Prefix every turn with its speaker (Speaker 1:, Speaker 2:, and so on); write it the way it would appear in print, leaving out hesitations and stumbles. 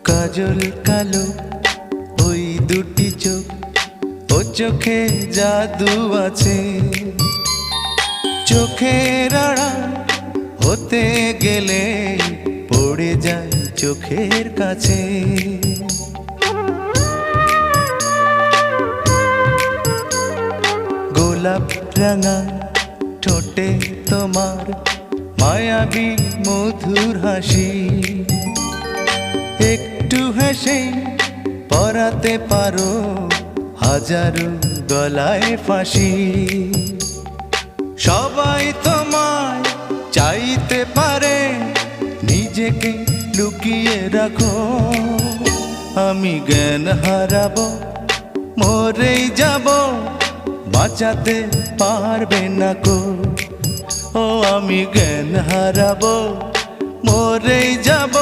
Speaker 1: কাজল কালো ওই দুটি চোখ, ও চোখে জাদু আছে। চোখের আড়াল হতে গেলে পড়ে যায় চোখের কাছে। গোলাপ রাঙা ঠোঁটে তোমার মায়াবী মধুর হাসি, একটু হেসে পরাতে পারো হাজারো গলায় ফাঁসি। সবাই তোমায় চাইতে পারে, নিজেকে লুকিয়ে রাখো। আমি জ্ঞান হারাবো, মরেই যাব, বাঁচাতে পারবে না কো। ও আমি জ্ঞান হারাবো, মরেই যাব,